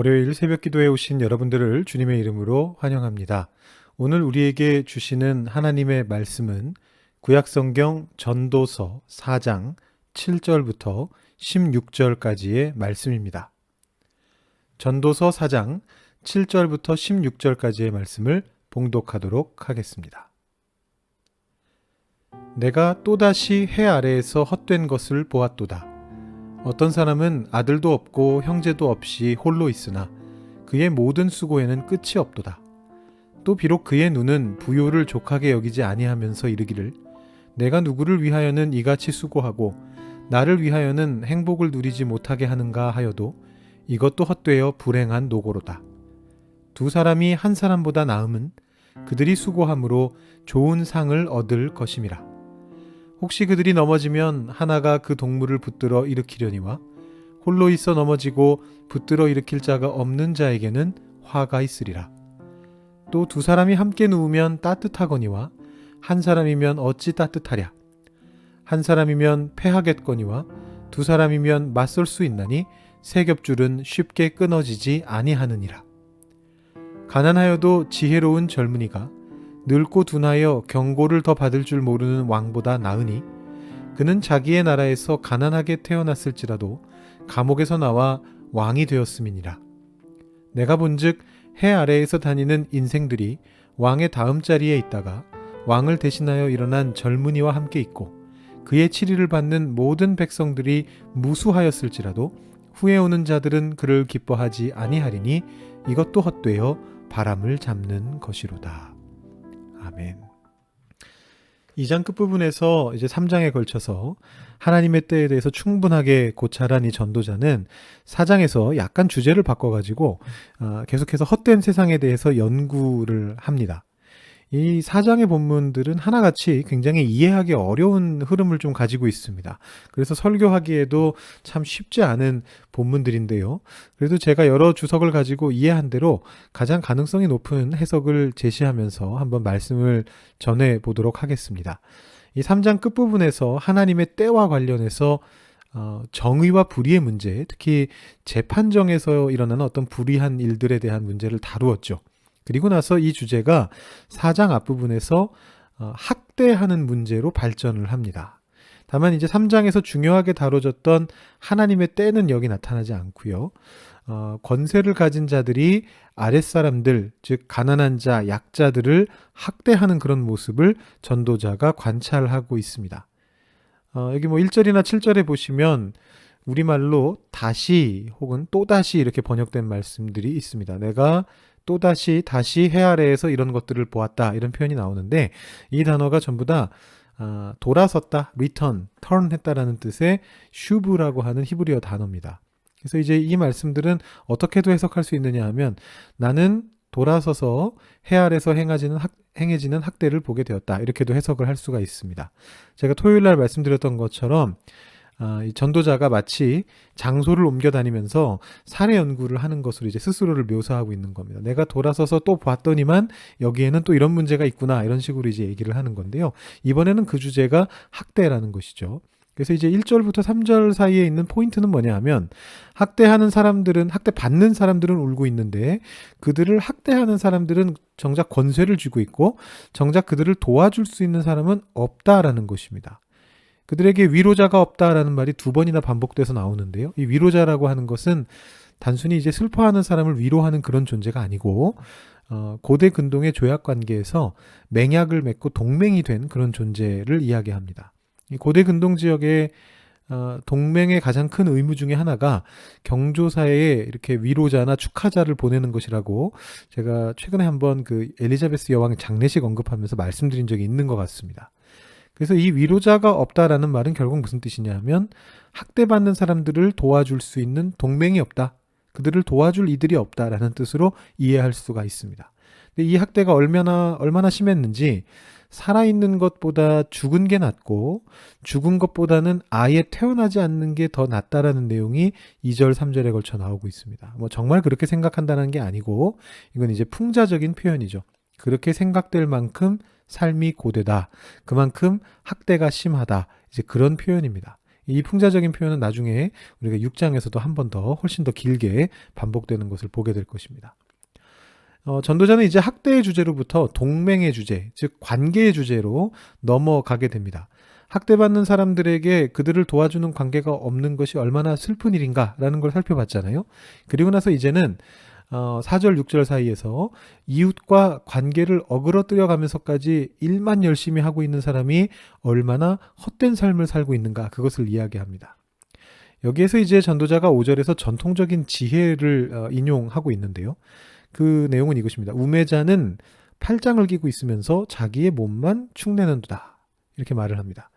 월요일 새벽 기도에 오신 여러분들을 주님의 이름으로 환영합니다. 오늘 우리에게 주시는 하나님의 말씀은 구약성경 전도서 4장 7절부터 16절까지의 말씀입니다. 전도서 4장 7절부터 16절까지의 말씀을 봉독하도록 하겠습니다. 내가 또다시 해 아래에서 헛된 것을 보았도다. 어떤 사람은 아들도 없고 형제도 없이 홀로 있으나 그의 모든 수고에는 끝이 없도다. 또 비록 그의 눈은 부요를 족하게 여기지 아니하면서 이르기를 내가 누구를 위하여는 이같이 수고하고 나를 위하여는 행복을 누리지 못하게 하는가 하여도 이것도 헛되어 불행한 노고로다. 두 사람이 한 사람보다 나음은 그들이 수고함으로 좋은 상을 얻을 것임이라. 혹시 그들이 넘어지면 하나가 그 동물을 붙들어 일으키려니와 홀로 있어 넘어지고 붙들어 일으킬 자가 없는 자에게는 화가 있으리라. 또 두 사람이 함께 누우면 따뜻하거니와 한 사람이면 어찌 따뜻하랴. 한 사람이면 패하겠거니와 두 사람이면 맞설 수 있나니 세 겹줄은 쉽게 끊어지지 아니하느니라. 가난하여도 지혜로운 젊은이가 늙고 둔하여 경고를 더 받을 줄 모르는 왕보다 나으니 그는 자기의 나라에서 가난하게 태어났을지라도 감옥에서 나와 왕이 되었음이니라. 내가 본즉 해 아래에서 다니는 인생들이 왕의 다음 자리에 있다가 왕을 대신하여 일어난 젊은이와 함께 있고 그의 치리를 받는 모든 백성들이 무수하였을지라도 후에 오는 자들은 그를 기뻐하지 아니하리니 이것도 헛되어 바람을 잡는 것이로다. 아멘. 2장 끝부분에서 이제 3장에 걸쳐서 하나님의 때에 대해서 충분하게 고찰한 이 전도자는 4장에서 약간 주제를 바꿔가지고 계속해서 헛된 세상에 대해서 연구를 합니다. 이 4장의 본문들은 하나같이 굉장히 이해하기 어려운 흐름을 좀 가지고 있습니다. 그래서 설교하기에도 참 쉽지 않은 본문들인데요. 그래도 제가 여러 주석을 가지고 이해한 대로 가장 가능성이 높은 해석을 제시하면서 한번 말씀을 전해 보도록 하겠습니다. 이 3장 끝부분에서 하나님의 때와 관련해서 정의와 불의의 문제, 특히 재판정에서 일어나는 어떤 불의한 일들에 대한 문제를 다루었죠. 그리고 나서 이 주제가 4장 앞부분에서 학대하는 문제로 발전을 합니다. 다만 이제 3장에서 중요하게 다뤄졌던 하나님의 때는 여기 나타나지 않고요. 권세를 가진 자들이 아랫사람들, 즉 가난한 자, 약자들을 학대하는 그런 모습을 전도자가 관찰하고 있습니다. 여기 뭐 1절이나 7절에 보시면 우리말로 다시 혹은 또다시 이렇게 번역된 말씀들이 있습니다. 내가 또다시 다시 해 아래에서 이런 것들을 보았다, 이런 표현이 나오는데 이 단어가 전부 다 돌아섰다, return, turn 했다라는 뜻의 슈브라고 하는 히브리어 단어입니다. 그래서 이제 이 말씀들은 어떻게도 해석할 수 있느냐 하면 나는 돌아서서 해 아래에서 행해지는 학대를 보게 되었다, 이렇게도 해석을 할 수가 있습니다. 제가 토요일 날 말씀드렸던 것처럼 이 전도자가 마치 장소를 옮겨 다니면서 사례 연구를 하는 것으로 이제 스스로를 묘사하고 있는 겁니다. 내가 돌아서서 또 봤더니만 여기에는 또 이런 문제가 있구나, 이런 식으로 이제 얘기를 하는 건데요. 이번에는 그 주제가 학대라는 것이죠. 그래서 이제 1절부터 3절 사이에 있는 포인트는 뭐냐 하면 학대받는 사람들은 울고 있는데 그들을 학대하는 사람들은 정작 권세를 쥐고 있고 정작 그들을 도와줄 수 있는 사람은 없다라는 것입니다. 그들에게 위로자가 없다라는 말이 2번이나 반복돼서 나오는데요. 이 위로자라고 하는 것은 단순히 이제 슬퍼하는 사람을 위로하는 그런 존재가 아니고 고대 근동의 조약 관계에서 맹약을 맺고 동맹이 된 그런 존재를 이야기합니다. 이 고대 근동 지역의 동맹의 가장 큰 의무 중에 하나가 경조사에 이렇게 위로자나 축하자를 보내는 것이라고 제가 최근에 한번 그 엘리자베스 여왕의 장례식 언급하면서 말씀드린 적이 있는 것 같습니다. 그래서 이 위로자가 없다라는 말은 결국 무슨 뜻이냐면 학대받는 사람들을 도와줄 수 있는 동맹이 없다, 그들을 도와줄 이들이 없다라는 뜻으로 이해할 수가 있습니다. 근데 이 학대가 얼마나 심했는지 살아있는 것보다 죽은 게 낫고 죽은 것보다는 아예 태어나지 않는 게 더 낫다라는 내용이 2절 3절에 걸쳐 나오고 있습니다. 뭐 정말 그렇게 생각한다는 게 아니고 이건 이제 풍자적인 표현이죠. 그렇게 생각될 만큼 삶이 고되다, 그만큼 학대가 심하다, 이제 그런 표현입니다. 이 풍자적인 표현은 나중에 우리가 6장에서도 한 번 더 훨씬 더 길게 반복되는 것을 보게 될 것입니다. 전도자는 이제 학대의 주제로부터 동맹의 주제, 즉 관계의 주제로 넘어가게 됩니다. 학대받는 사람들에게 그들을 도와주는 관계가 없는 것이 얼마나 슬픈 일인가라는 걸 살펴봤잖아요. 그리고 나서 이제는 4절, 6절 사이에서 이웃과 관계를 어그러뜨려 가면서까지 일만 열심히 하고 있는 사람이 얼마나 헛된 삶을 살고 있는가, 그것을 이야기합니다. 여기에서 이제 전도자가 5절에서 전통적인 지혜를 인용하고 있는데요. 그 내용은 이것입니다. 우매자는 팔짱을 끼고 있으면서 자기의 몸만 축내는도다. 이렇게 말을 합니다.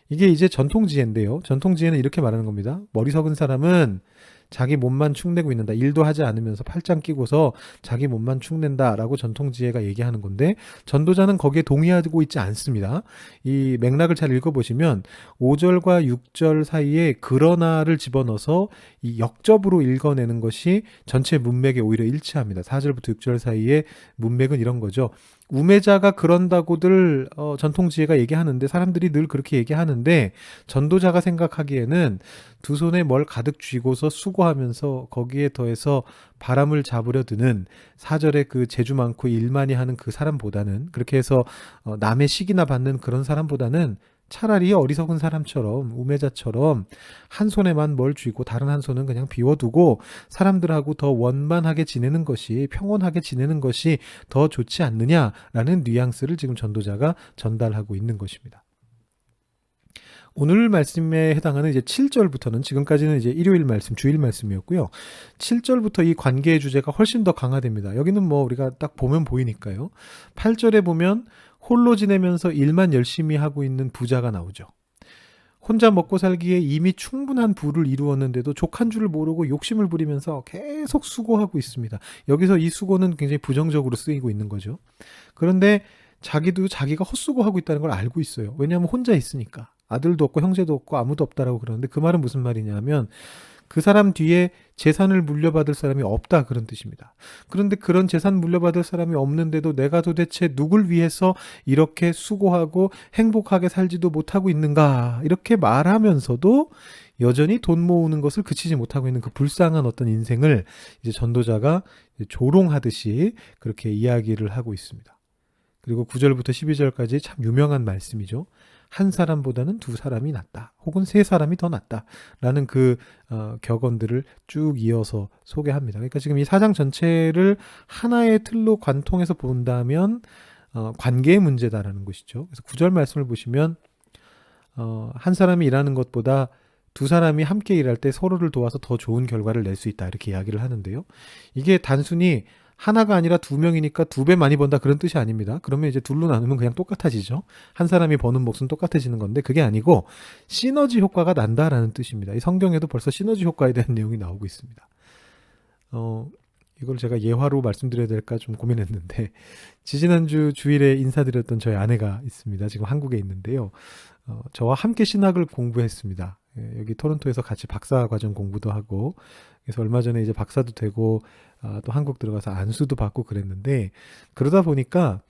이게 이제 전통지혜인데요. 전통지혜는 이렇게 말하는 겁니다. 머리 석은 사람은 자기 몸만 축내고 있는다. 일도 하지 않으면서 팔짱 끼고서 자기 몸만 축낸다라고 전통지혜가 얘기하는 건데, 전도자는 거기에 동의하고 있지 않습니다. 이 맥락을 잘 읽어보시면 5절과 6절 사이에 그러나를 집어넣어서 이 역접으로 읽어내는 것이 전체 문맥에 오히려 일치합니다. 4절부터 6절 사이에 문맥은 이런 거죠. 우매자가 그런다고들 전통지혜가 얘기하는데, 사람들이 늘 그렇게 얘기하는데, 전도자가 생각하기에는 두 손에 뭘 가득 쥐고서 수고하면서 거기에 더해서 바람을 잡으려 드는 4절에 그 재주 많고 일 많이 하는 그 사람보다는, 그렇게 해서 남의 시기나 받는 그런 사람보다는 차라리 어리석은 사람처럼, 우매자처럼 한 손에만 뭘 쥐고 다른 한 손은 그냥 비워두고 사람들하고 더 원만하게 지내는 것이, 평온하게 지내는 것이 더 좋지 않느냐라는 뉘앙스를 지금 전도자가 전달하고 있는 것입니다. 오늘 말씀에 해당하는 이제 7절부터는, 지금까지는 이제 일요일 말씀, 주일 말씀이었고요. 7절부터 이 관계의 주제가 훨씬 더 강화됩니다. 여기는 뭐 우리가 딱 보면 보이니까요. 8절에 보면 홀로 지내면서 일만 열심히 하고 있는 부자가 나오죠. 혼자 먹고 살기에 이미 충분한 부를 이루었는데도 족한 줄을 모르고 욕심을 부리면서 계속 수고하고 있습니다. 여기서 이 수고는 굉장히 부정적으로 쓰이고 있는 거죠. 그런데 자기도 자기가 헛수고하고 있다는 걸 알고 있어요. 왜냐하면 혼자 있으니까. 아들도 없고 형제도 없고 아무도 없다라고 그러는데, 그 말은 무슨 말이냐면 그 사람 뒤에 재산을 물려받을 사람이 없다, 그런 뜻입니다. 그런데 그런 재산 물려받을 사람이 없는데도 내가 도대체 누굴 위해서 이렇게 수고하고 행복하게 살지도 못하고 있는가, 이렇게 말하면서도 여전히 돈 모으는 것을 그치지 못하고 있는 그 불쌍한 어떤 인생을 이제 전도자가 조롱하듯이 그렇게 이야기를 하고 있습니다. 그리고 9절부터 12절까지 참 유명한 말씀이죠. 한 사람보다는 두 사람이 낫다, 혹은 세 사람이 더 낫다라는 그 격언들을 쭉 이어서 소개합니다. 그러니까 지금 이 4장 전체를 하나의 틀로 관통해서 본다면 관계의 문제다라는 것이죠. 그래서 9절 말씀을 보시면 한 사람이 일하는 것보다 두 사람이 함께 일할 때 서로를 도와서 더 좋은 결과를 낼 수 있다, 이렇게 이야기를 하는데요. 이게 단순히 하나가 아니라 두 명이니까 두 배 많이 번다, 그런 뜻이 아닙니다. 그러면 이제 둘로 나누면 그냥 똑같아지죠. 한 사람이 버는 몫은 똑같아지는 건데, 그게 아니고 시너지 효과가 난다라는 뜻입니다. 이 성경에도 벌써 시너지 효과에 대한 내용이 나오고 있습니다. 이걸 제가 예화로 말씀드려야 될까 좀 고민했는데, 지지난주 주일에 인사드렸던 저희 아내가 있습니다. 지금 한국에 있는데요. 저와 함께 신학을 공부했습니다. 여기 토론토에서 같이 박사 과정 공부도 하고, 그래서 얼마 전에 이제 박사도 되고 또 한국 들어가서 안수도 받고 그랬는데, 그러다 보니까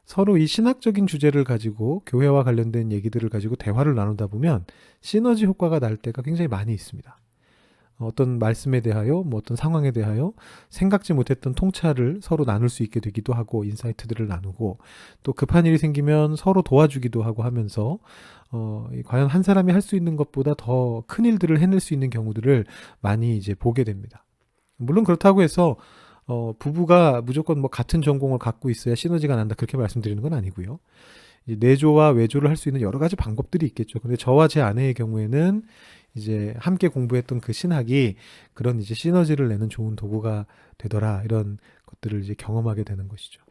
서로 이 신학적인 주제를 가지고, 교회와 관련된 얘기들을 가지고 대화를 나누다 보면 시너지 효과가 날 때가 굉장히 많이 있습니다. 어떤 말씀에 대하여, 뭐 어떤 상황에 대하여 생각지 못했던 통찰을 서로 나눌 수 있게 되기도 하고, 인사이트들을 나누고, 또 급한 일이 생기면 서로 도와주기도 하고 하면서 과연 한 사람이 할 수 있는 것보다 더 큰 일들을 해낼 수 있는 경우들을 많이 이제 보게 됩니다. 물론 그렇다고 해서 부부가 무조건 뭐 같은 전공을 갖고 있어야 시너지가 난다, 그렇게 말씀드리는 건 아니고요. 이제 내조와 외조를 할 수 있는 여러 가지 방법들이 있겠죠. 근데 저와 제 아내의 경우에는 이제 함께 공부했던 그 신학이 그런 이제 시너지를 내는 좋은 도구가 되더라, 이런 것들을 이제 경험하게 되는 것이죠.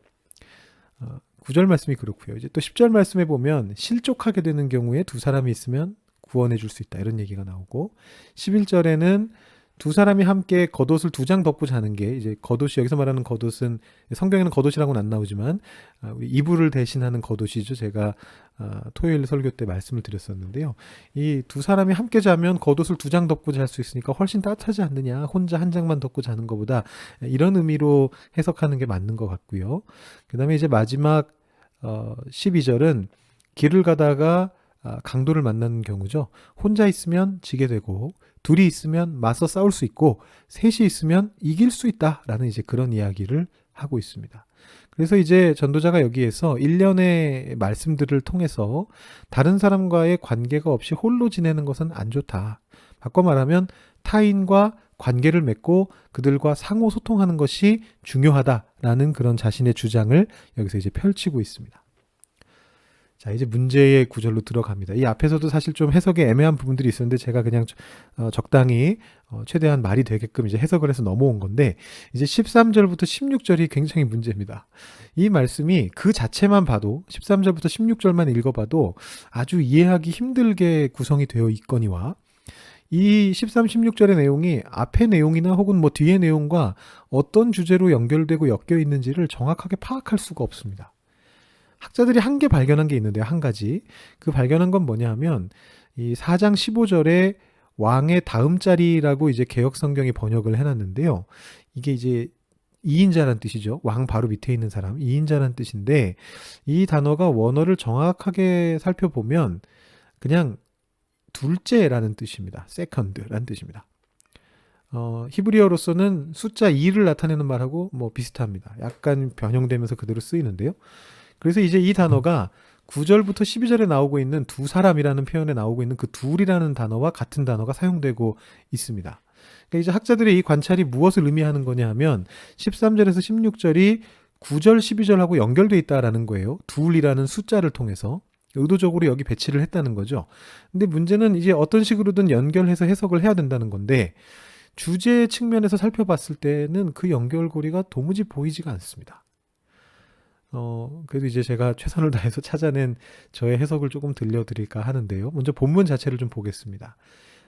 9절 말씀이 그렇고요. 이제 또 10절 말씀에 보면 실족하게 되는 경우에 두 사람이 있으면 구원해 줄 수 있다, 이런 얘기가 나오고, 11절에는 두 사람이 함께 겉옷을 두 장 덮고 자는 게, 이제 겉옷이, 여기서 말하는 겉옷은 성경에는 겉옷이라고는 안 나오지만 우리 이불을 대신하는 겉옷이죠. 제가 토요일 설교 때 말씀을 드렸었는데요. 이 두 사람이 함께 자면 겉옷을 두 장 덮고 잘 수 있으니까 훨씬 따뜻하지 않느냐, 혼자 한 장만 덮고 자는 것보다, 이런 의미로 해석하는 게 맞는 것 같고요. 그 다음에 이제 마지막 12절은 길을 가다가 강도를 만나는 경우죠. 혼자 있으면 지게 되고 둘이 있으면 맞서 싸울 수 있고 셋이 있으면 이길 수 있다라는 이제 그런 이야기를 하고 있습니다. 그래서 이제 전도자가 여기에서 일련의 말씀들을 통해서 다른 사람과의 관계가 없이 홀로 지내는 것은 안 좋다. 바꿔 말하면 타인과 관계를 맺고 그들과 상호 소통하는 것이 중요하다라는 그런 자신의 주장을 여기서 이제 펼치고 있습니다. 자, 이제 문제의 구절로 들어갑니다. 이 앞에서도 사실 좀 해석에 애매한 부분들이 있었는데 제가 그냥 적당히 최대한 말이 되게끔 이제 해석을 해서 넘어온 건데, 이제 13절부터 16절이 굉장히 문제입니다. 이 말씀이 그 자체만 봐도 13절부터 16절만 읽어봐도 아주 이해하기 힘들게 구성이 되어 있거니와 이 13, 16절의 내용이 앞의 내용이나 혹은 뭐 뒤의 내용과 어떤 주제로 연결되고 엮여 있는지를 정확하게 파악할 수가 없습니다. 학자들이 한 개 발견한 게 있는데요. 한 가지. 그 발견한 건 뭐냐 하면 이 4장 15절에 왕의 다음 자리라고 이제 개역 성경이 번역을 해놨는데요. 이게 이제 2인자란 뜻이죠. 왕 바로 밑에 있는 사람, 2인자란 뜻인데 이 단어가 원어를 정확하게 살펴보면 그냥 둘째라는 뜻입니다. 세컨드라는 뜻입니다. 히브리어로서는 숫자 2를 나타내는 말하고 뭐 비슷합니다. 약간 변형되면서 그대로 쓰이는데요. 그래서 이제 이 단어가 9절부터 12절에 나오고 있는 두 사람이라는 표현에 나오고 있는 그 둘이라는 단어와 같은 단어가 사용되고 있습니다. 그러니까 이제 학자들의 이 관찰이 무엇을 의미하는 거냐 하면 13절에서 16절이 9절, 12절하고 연결되어 있다라는 거예요. 둘이라는 숫자를 통해서. 의도적으로 여기 배치를 했다는 거죠. 근데 문제는 이제 어떤 식으로든 연결해서 해석을 해야 된다는 건데 주제 측면에서 살펴봤을 때는 그 연결고리가 도무지 보이지가 않습니다. 그래도 이제 제가 최선을 다해서 찾아낸 저의 해석을 조금 들려드릴까 하는데요. 먼저 본문 자체를 좀 보겠습니다.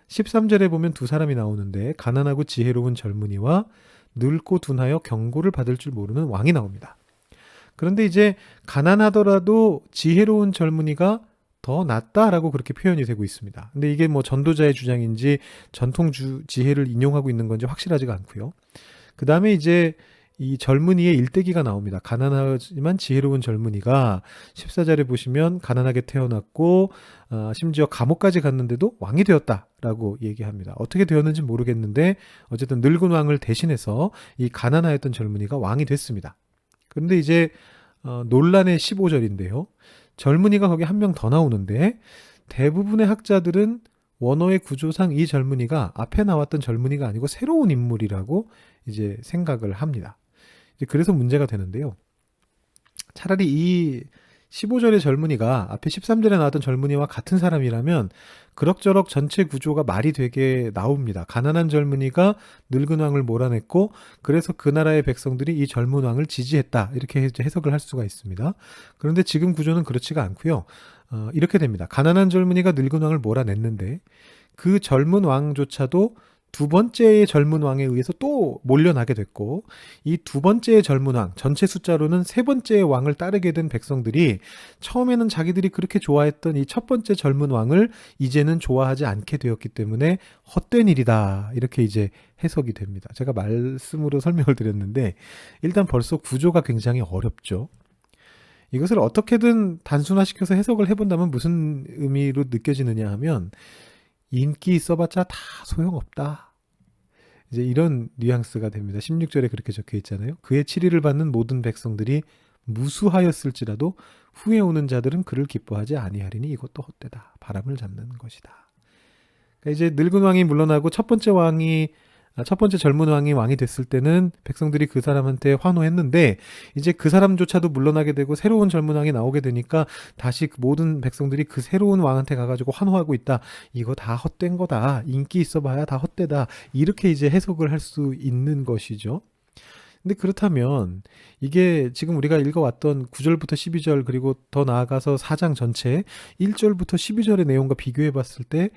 13절에 보면 두 사람이 나오는데 가난하고 지혜로운 젊은이와 늙고 둔하여 경고를 받을 줄 모르는 왕이 나옵니다. 그런데 이제 가난하더라도 지혜로운 젊은이가 더 낫다라고 그렇게 표현이 되고 있습니다. 근데 이게 뭐 전도자의 주장인지 전통 지혜를 인용하고 있는 건지 확실하지가 않고요. 그 다음에 이제 이 젊은이의 일대기가 나옵니다. 가난하지만 지혜로운 젊은이가 14절에 보시면 가난하게 태어났고 심지어 감옥까지 갔는데도 왕이 되었다라고 얘기합니다. 어떻게 되었는지 모르겠는데 어쨌든 늙은 왕을 대신해서 이 가난하였던 젊은이가 왕이 됐습니다. 그런데 이제 논란의 15절인데요. 젊은이가 거기 한 명 더 나오는데 대부분의 학자들은 원어의 구조상 이 젊은이가 앞에 나왔던 젊은이가 아니고 새로운 인물이라고 이제 생각을 합니다. 그래서 문제가 되는데요. 차라리 이 15절의 젊은이가 앞에 13절에 나왔던 젊은이와 같은 사람이라면 그럭저럭 전체 구조가 말이 되게 나옵니다. 가난한 젊은이가 늙은 왕을 몰아냈고 그래서 그 나라의 백성들이 이 젊은 왕을 지지했다. 이렇게 해석을 할 수가 있습니다. 그런데 지금 구조는 그렇지가 않고요. 이렇게 됩니다. 가난한 젊은이가 늙은 왕을 몰아냈는데 그 젊은 왕조차도 두 번째의 젊은 왕에 의해서 또 몰려나게 됐고 이 두 번째의 젊은 왕, 전체 숫자로는 세 번째의 왕을 따르게 된 백성들이 처음에는 자기들이 그렇게 좋아했던 이 첫 번째 젊은 왕을 이제는 좋아하지 않게 되었기 때문에 헛된 일이다. 이렇게 이제 해석이 됩니다. 제가 말씀으로 설명을 드렸는데 일단 벌써 구조가 굉장히 어렵죠. 이것을 어떻게든 단순화시켜서 해석을 해본다면 무슨 의미로 느껴지느냐 하면 인기 있어봤자 다 소용없다. 이제 이런 뉘앙스가 됩니다. 16절에 그렇게 적혀 있잖아요. 그의 치리를 받는 모든 백성들이 무수하였을지라도 후에 오는 자들은 그를 기뻐하지 아니하리니 이것도 헛되다. 바람을 잡는 것이다. 그러니까 이제 늙은 왕이 물러나고 첫 번째 젊은 왕이 됐을 때는 백성들이 그 사람한테 환호했는데 이제 그 사람조차도 물러나게 되고 새로운 젊은 왕이 나오게 되니까 다시 모든 백성들이 그 새로운 왕한테 가가지고 환호하고 있다. 이거 다 헛된 거다. 인기 있어봐야 다 헛되다. 이렇게 이제 해석을 할 수 있는 것이죠. 근데 그렇다면 이게 지금 우리가 읽어왔던 9절부터 12절 그리고 더 나아가서 4장 전체 1절부터 12절의 내용과 비교해 봤을 때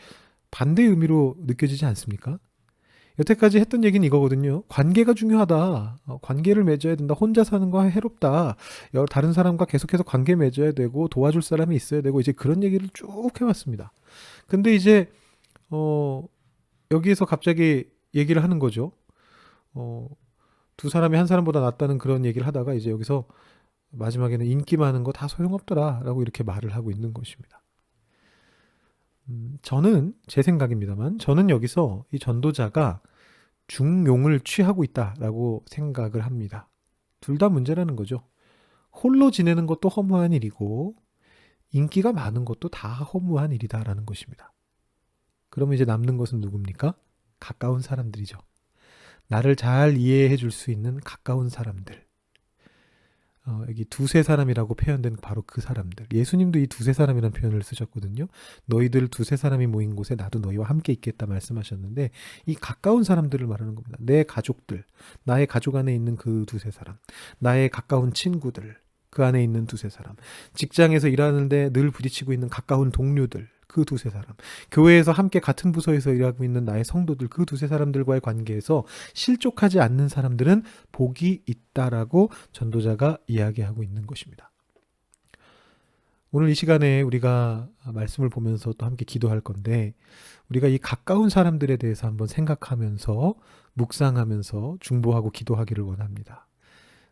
반대의 의미로 느껴지지 않습니까? 여태까지 했던 얘기는 이거거든요. 관계가 중요하다. 관계를 맺어야 된다. 혼자 사는 거 해롭다. 다른 사람과 계속해서 관계 맺어야 되고 도와줄 사람이 있어야 되고 이제 그런 얘기를 쭉 해왔습니다. 근데 이제 여기에서 갑자기 얘기를 하는 거죠. 두 사람이 한 사람보다 낫다는 그런 얘기를 하다가 이제 여기서 마지막에는 인기 많은 거 다 소용없더라 라고 이렇게 말을 하고 있는 것입니다. 저는 제 생각입니다만 저는 여기서 이 전도자가 중용을 취하고 있다라고 생각을 합니다. 둘 다 문제라는 거죠. 홀로 지내는 것도 허무한 일이고 인기가 많은 것도 다 허무한 일이다라는 것입니다. 그러면 이제 남는 것은 누굽니까? 가까운 사람들이죠. 나를 잘 이해해 줄 수 있는 가까운 사람들. 여기 두세 사람이라고 표현된 바로 그 사람들. 예수님도 이 두세 사람이라는 표현을 쓰셨거든요. 너희들 두세 사람이 모인 곳에 나도 너희와 함께 있겠다 말씀하셨는데 이 가까운 사람들을 말하는 겁니다. 내 가족들, 나의 가족 안에 있는 그 두세 사람, 나의 가까운 친구들, 그 안에 있는 두세 사람, 직장에서 일하는데 늘 부딪히고 있는 가까운 동료들, 그 두세 사람, 교회에서 함께 같은 부서에서 일하고 있는 나의 성도들, 그 두세 사람들과의 관계에서 실족하지 않는 사람들은 복이 있다라고 전도자가 이야기하고 있는 것입니다. 오늘 이 시간에 우리가 말씀을 보면서 또 함께 기도할 건데 우리가 이 가까운 사람들에 대해서 한번 생각하면서 묵상하면서 중보하고 기도하기를 원합니다.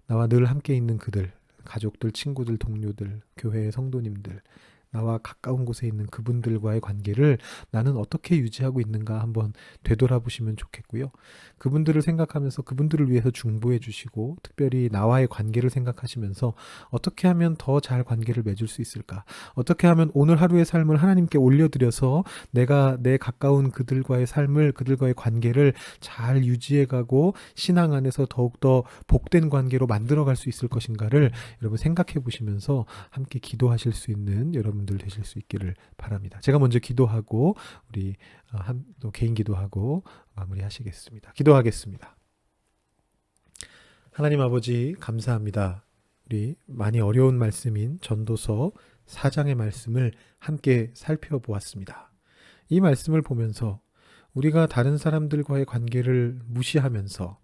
나와 늘 함께 있는 그들, 가족들, 친구들, 동료들, 교회의 성도님들, 나와 가까운 곳에 있는 그분들과의 관계를 나는 어떻게 유지하고 있는가 한번 되돌아보시면 좋겠고요. 그분들을 생각하면서 그분들을 위해서 중보해 주시고 특별히 나와의 관계를 생각하시면서 어떻게 하면 더 잘 관계를 맺을 수 있을까? 어떻게 하면 오늘 하루의 삶을 하나님께 올려드려서 내가 내 가까운 그들과의 삶을 그들과의 관계를 잘 유지해가고 신앙 안에서 더욱더 복된 관계로 만들어갈 수 있을 것인가를 여러분 생각해 보시면서 함께 기도하실 수 있는 여러분들 되실 수 있기를 바랍니다. 제가 먼저 기도하고 우리 또 개인 기도하고 마무리하시겠습니다. 기도하겠습니다. 하나님 아버지 감사합니다. 우리 많이 어려운 말씀인 전도서 4장의 말씀을 함께 살펴보았습니다. 이 말씀을 보면서 우리가 다른 사람들과의 관계를 무시하면서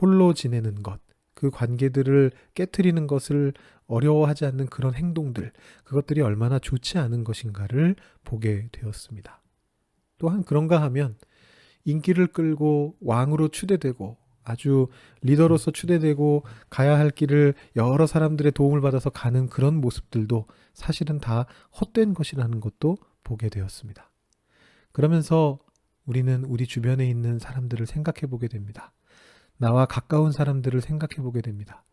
홀로 지내는 것, 그 관계들을 깨트리는 것을 어려워하지 않는 그런 행동들, 그것들이 얼마나 좋지 않은 것인가를 보게 되었습니다. 또한 그런가 하면 인기를 끌고 왕으로 추대되고 아주 리더로서 추대되고 가야 할 길을 여러 사람들의 도움을 받아서 가는 그런 모습들도 사실은 다 헛된 것이라는 것도 보게 되었습니다. 그러면서 우리는 우리 주변에 있는 사람들을 생각해 보게 됩니다. 나와 가까운 사람들을 생각해 보게 됩니다.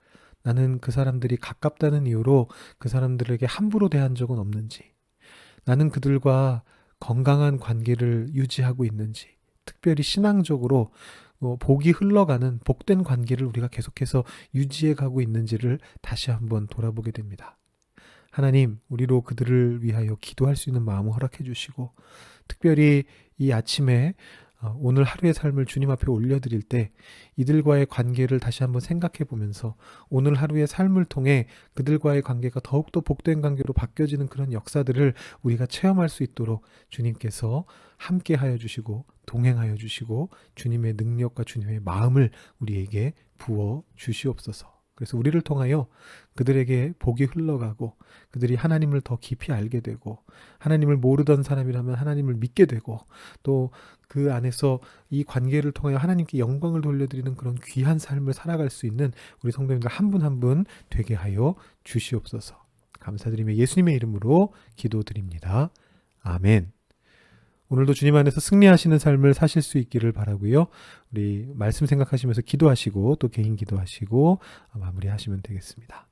나는 그 사람들이 가깝다는 이유로 그 사람들에게 함부로 대한 적은 없는지, 나는 그들과 건강한 관계를 유지하고 있는지, 특별히 신앙적으로 복이 흘러가는 복된 관계를 우리가 계속해서 유지해 가고 있는지를 다시 한번 돌아보게 됩니다. 하나님, 우리로 그들을 위하여 기도할 수 있는 마음을 허락해 주시고 특별히 이 아침에 오늘 하루의 삶을 주님 앞에 올려드릴 때 이들과의 관계를 다시 한번 생각해 보면서 오늘 하루의 삶을 통해 그들과의 관계가 더욱더 복된 관계로 바뀌어지는 그런 역사들을 우리가 체험할 수 있도록 주님께서 함께 하여 주시고 동행하여 주시고 주님의 능력과 주님의 마음을 우리에게 부어 주시옵소서. 그래서 우리를 통하여 그들에게 복이 흘러가고 그들이 하나님을 더 깊이 알게 되고 하나님을 모르던 사람이라면 하나님을 믿게 되고 또 그 안에서 이 관계를 통하여 하나님께 영광을 돌려드리는 그런 귀한 삶을 살아갈 수 있는 우리 성도님들 한 분 한 분 되게 하여 주시옵소서. 감사드리며 예수님의 이름으로 기도드립니다. 아멘. 오늘도 주님 안에서 승리하시는 삶을 사실 수 있기를 바라고요. 우리 말씀 생각하시면서 기도하시고 또 개인 기도하시고 마무리하시면 되겠습니다.